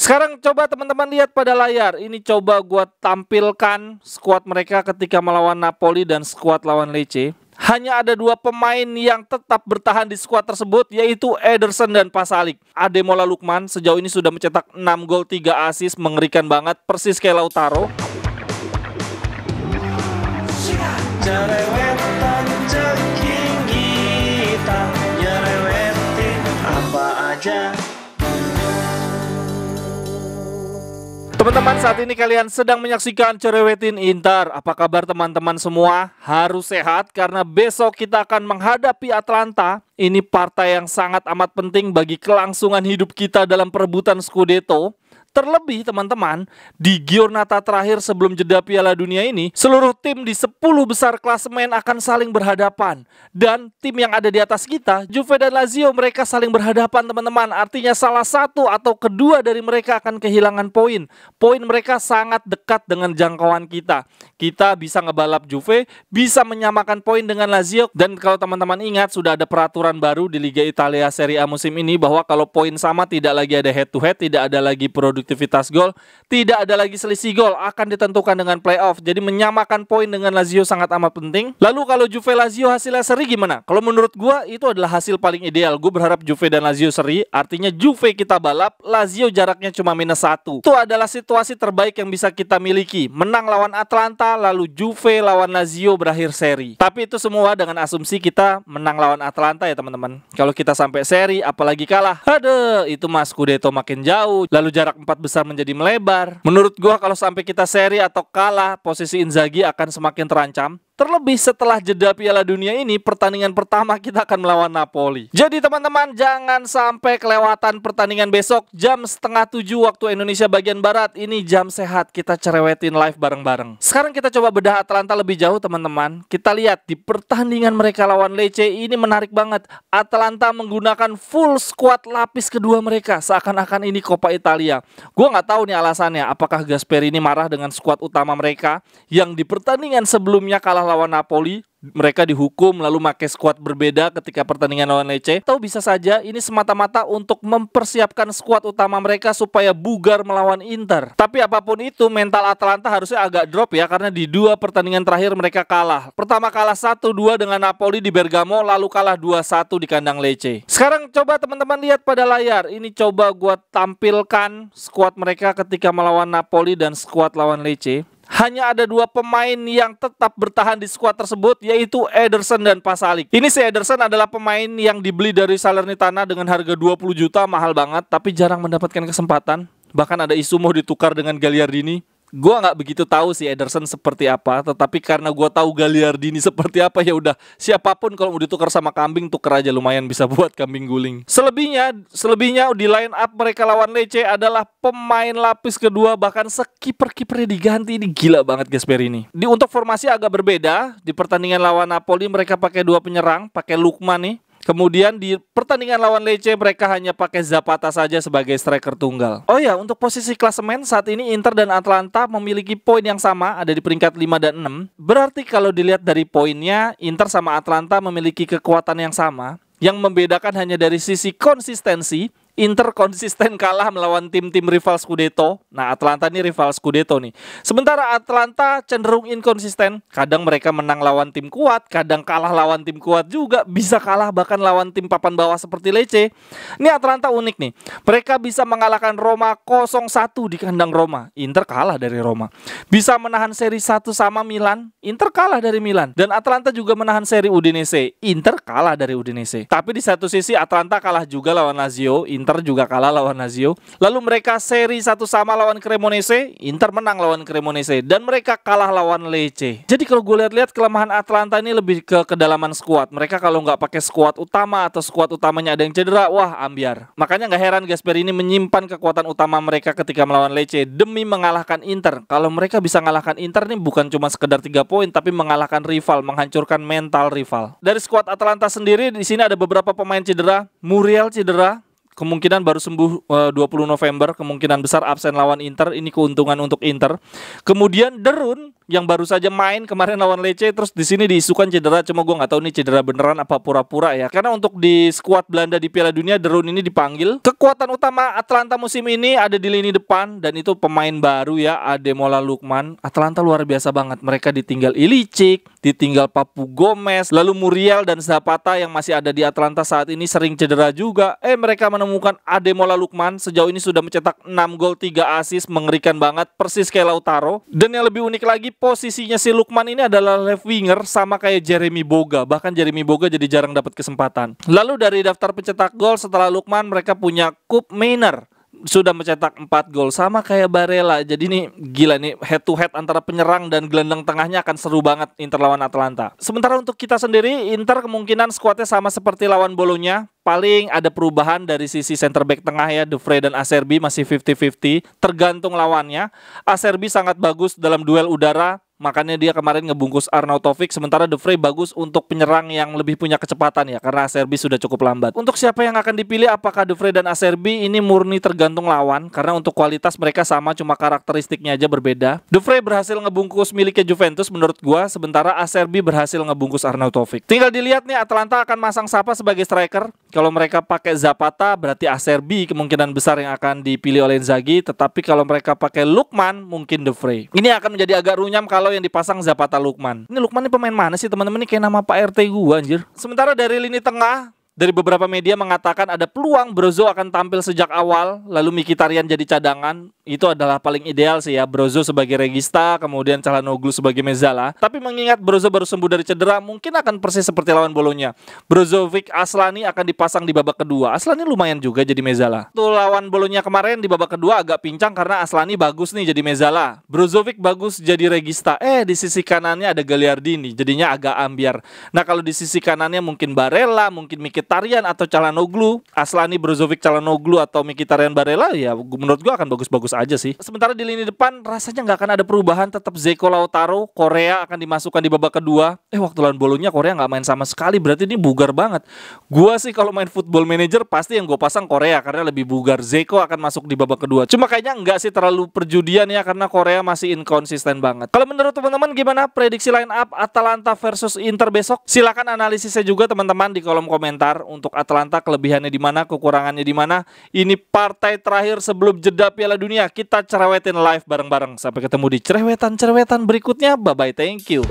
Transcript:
Sekarang coba teman-teman lihat pada layar. Ini coba gua tampilkan skuad mereka ketika melawan Napoli dan skuad lawan Lecce. Hanya ada dua pemain yang tetap bertahan di skuad tersebut, yaitu Ederson dan Pasalic. Ademola Lookman sejauh ini sudah mencetak 6 gol 3 assist, mengerikan banget, persis kayak Lautaro. Jerewetan ceking kita, nyerewetin apa aja. Teman-teman, saat ini kalian sedang menyaksikan Cerewetin Inter. Apa kabar teman-teman semua? Harus sehat karena besok kita akan menghadapi Atalanta. Ini partai yang sangat amat penting bagi kelangsungan hidup kita dalam perebutan Scudetto. Terlebih teman-teman, di giornata terakhir sebelum jeda Piala Dunia ini, seluruh tim di 10 besar klasemen akan saling berhadapan. Dan tim yang ada di atas kita, Juve dan Lazio, mereka saling berhadapan teman-teman. Artinya salah satu atau kedua dari mereka akan kehilangan poin. Poin mereka sangat dekat dengan jangkauan kita. Kita bisa ngebalap Juve, bisa menyamakan poin dengan Lazio. Dan kalau teman-teman ingat, sudah ada peraturan baru di Liga Italia Serie A musim ini, bahwa kalau poin sama tidak lagi ada head to head, tidak ada lagi produktivitas gol, tidak ada lagi selisih gol, akan ditentukan dengan playoff. Jadi menyamakan poin dengan Lazio sangat amat penting. Lalu kalau Juve Lazio hasilnya seri gimana? Kalau menurut gua itu adalah hasil paling ideal. Gue berharap Juve dan Lazio seri, artinya Juve kita balap, Lazio jaraknya cuma -1. Itu adalah situasi terbaik yang bisa kita miliki. Menang lawan Atalanta, lalu Juve lawan Lazio berakhir seri. Tapi itu semua dengan asumsi kita menang lawan Atalanta ya teman-teman. Kalau kita sampai seri apalagi kalah, aduh, itu mas Scudetto makin jauh, lalu jarak 4 besar menjadi melebar. Menurut gua kalau sampai kita seri atau kalah, posisi Inzaghi akan semakin terancam. Terlebih setelah jeda Piala Dunia ini, pertandingan pertama kita akan melawan Napoli. Jadi teman-teman, jangan sampai kelewatan pertandingan besok jam 6:30 waktu Indonesia bagian Barat. Ini jam sehat, kita cerewetin live bareng-bareng. Sekarang kita coba bedah Atalanta lebih jauh teman-teman. Kita lihat di pertandingan mereka lawan Lecce, ini menarik banget. Atalanta menggunakan full squad lapis kedua mereka, seakan-akan ini Coppa Italia. Gue nggak tahu nih alasannya, apakah Gasperini marah dengan squad utama mereka yang di pertandingan sebelumnya kalah lawan Napoli, mereka dihukum lalu pakai skuad berbeda ketika pertandingan lawan Lecce. Atau bisa saja ini semata-mata untuk mempersiapkan skuad utama mereka supaya bugar melawan Inter. Tapi apapun itu, mental Atalanta harusnya agak drop ya, karena di 2 pertandingan terakhir mereka kalah. Pertama kalah 1-2 dengan Napoli di Bergamo, lalu kalah 2-1 di kandang Lecce. Sekarang coba teman-teman lihat pada layar. Ini coba gua tampilkan skuad mereka ketika melawan Napoli dan skuad lawan Lecce. Hanya ada dua pemain yang tetap bertahan di skuad tersebut, yaitu Ederson dan Pasalic. Ini si Ederson adalah pemain yang dibeli dari Salernitana dengan harga 20 juta, mahal banget, tapi jarang mendapatkan kesempatan. Bahkan ada isu mau ditukar dengan Gagliardini. Gua nggak begitu tahu si Ederson seperti apa, tetapi karena gua tahu Gagliardini seperti apa, ya udah, siapapun kalau mau ditukar sama kambing, tukar aja, lumayan bisa buat kambing guling. Selebihnya di line up mereka lawan Lecce adalah pemain lapis kedua, bahkan sekiper-kipernya diganti. Ini gila banget Gasperini. Untuk formasi agak berbeda. Di pertandingan lawan Napoli mereka pakai 2 penyerang, pakai Lookman nih. Kemudian di pertandingan lawan Lecce mereka hanya pakai Zapata saja sebagai striker tunggal. Oh ya, untuk posisi klasemen saat ini Inter dan Atalanta memiliki poin yang sama, ada di peringkat 5 dan 6. Berarti kalau dilihat dari poinnya, Inter sama Atalanta memiliki kekuatan yang sama. Yang membedakan hanya dari sisi konsistensi. Inter konsisten kalah melawan tim-tim rival Scudetto. Nah, Atalanta ini rival Scudetto nih. Sementara Atalanta cenderung inkonsisten. Kadang mereka menang lawan tim kuat, kadang kalah lawan tim kuat juga, bisa kalah bahkan lawan tim papan bawah seperti Lecce. Ini Atalanta unik nih. Mereka bisa mengalahkan Roma 0-1 di kandang Roma. Inter kalah dari Roma. Bisa menahan seri 1 sama Milan. Inter kalah dari Milan. Dan Atalanta juga menahan seri Udinese. Inter kalah dari Udinese. Tapi di satu sisi Atalanta kalah juga lawan Lazio. Inter juga kalah lawan Lazio. Lalu mereka seri 1 sama lawan Cremonese, Inter menang lawan Cremonese, dan mereka kalah lawan Lecce. Jadi kalau gue lihat-lihat, kelemahan Atalanta ini lebih ke kedalaman skuad. Mereka kalau nggak pakai skuad utama atau skuad utamanya ada yang cedera, wah ambiar. Makanya nggak heran Gasperini menyimpan kekuatan utama mereka ketika melawan Lecce demi mengalahkan Inter. Kalau mereka bisa mengalahkan Inter nih bukan cuma sekedar 3 poin, tapi mengalahkan rival, menghancurkan mental rival. Dari skuad Atalanta sendiri di sini ada beberapa pemain cedera. Muriel cedera, kemungkinan baru sembuh 20 November, kemungkinan besar absen lawan Inter. Ini keuntungan untuk Inter. Kemudian Derun yang baru saja main kemarin lawan Lecce, terus di sini diisukan cedera, cuma gue nggak tahu nih cedera beneran apa pura-pura ya. Karena untuk di skuad Belanda di Piala Dunia, De Roon ini dipanggil. Kekuatan utama Atalanta musim ini ada di lini depan, dan itu pemain baru ya, Ademola Lookman. Atalanta luar biasa banget, mereka ditinggal Ilicic, ditinggal Papu Gomez, lalu Muriel dan Zapata yang masih ada di Atalanta saat ini sering cedera juga. Mereka menemukan Ademola Lookman, sejauh ini sudah mencetak 6 gol 3 assist, mengerikan banget, persis kayak Lautaro. Dan yang lebih unik lagi, posisinya si Lookman ini adalah left winger, sama kayak Jeremy Boga. Bahkan Jeremy Boga jadi jarang dapat kesempatan. Lalu dari daftar pencetak gol setelah Lookman, mereka punya Koop Mainer, sudah mencetak 4 gol, sama kayak Barella. Jadi nih gila nih, head to head antara penyerang dan gelandang tengahnya akan seru banget Inter lawan Atalanta. Sementara untuk kita sendiri, Inter kemungkinan skuadnya sama seperti lawan Bologna. Paling ada perubahan dari sisi center back tengah ya, De Vrij dan Acerbi masih 50-50, tergantung lawannya. Acerbi sangat bagus dalam duel udara, makanya dia kemarin ngebungkus Arnautovic. Sementara De Vrij bagus untuk penyerang yang lebih punya kecepatan ya, karena Acerbi sudah cukup lambat. Untuk siapa yang akan dipilih, apakah De Vrij dan Acerbi, ini murni tergantung lawan, karena untuk kualitas mereka sama, cuma karakteristiknya aja berbeda. De Vrij berhasil ngebungkus miliknya Juventus menurut gua, sementara Acerbi berhasil ngebungkus Arnautovic. Tinggal dilihat nih Atalanta akan masang siapa sebagai striker. Kalau mereka pakai Zapata, berarti Acerbi kemungkinan besar yang akan dipilih oleh Inzaghi. Tetapi kalau mereka pakai Lookman, mungkin De Vrij. Ini akan menjadi agak runyam kalau yang dipasang Zapata Lookman. Ini Lookman ini pemain mana sih teman-teman? Ini kayak nama Pak RT gua anjir. Sementara dari lini tengah, dari beberapa media mengatakan ada peluang Brozo akan tampil sejak awal, lalu Mkhitaryan jadi cadangan. Itu adalah paling ideal sih ya, Brozo sebagai regista, kemudian Calhanoglu sebagai Mezzala. Tapi mengingat Brozo baru sembuh dari cedera, mungkin akan persis seperti lawan Bologna. Brozovic, Aslani akan dipasang di babak kedua. Aslani lumayan juga jadi Mezzala. Tuh lawan Bologna kemarin di babak kedua agak pincang karena Aslani bagus nih jadi Mezzala, Brozovic bagus jadi regista. Di sisi kanannya ada Gagliardini, jadinya agak ambiar. Nah kalau di sisi kanannya mungkin Barella, mungkin Mkhitaryan atau Calhanoglu. Aslani, Brozovic, Calhanoglu atau Mkhitaryan, Barella, ya menurut gua akan bagus-bagus aja sih. Sementara di lini depan rasanya nggak akan ada perubahan, tetap Zeko, Lautaro. Korea akan dimasukkan di babak kedua. Waktu lawan Bologna Korea nggak main sama sekali, berarti ini bugar banget. Gua sih kalau main Football Manager pasti yang gue pasang Korea karena lebih bugar. Zeko akan masuk di babak kedua. Cuma kayaknya nggak sih terlalu perjudian ya, karena Korea masih inkonsisten banget. Kalau menurut teman-teman gimana prediksi line up Atalanta versus Inter besok? Silakan analisisnya juga teman-teman di kolom komentar. Untuk Atalanta kelebihannya di mana, kekurangannya di mana. Ini partai terakhir sebelum jeda Piala Dunia. Kita cerewetin live bareng-bareng. Sampai ketemu di cerewetan-cerewetan berikutnya. Bye-bye, thank you.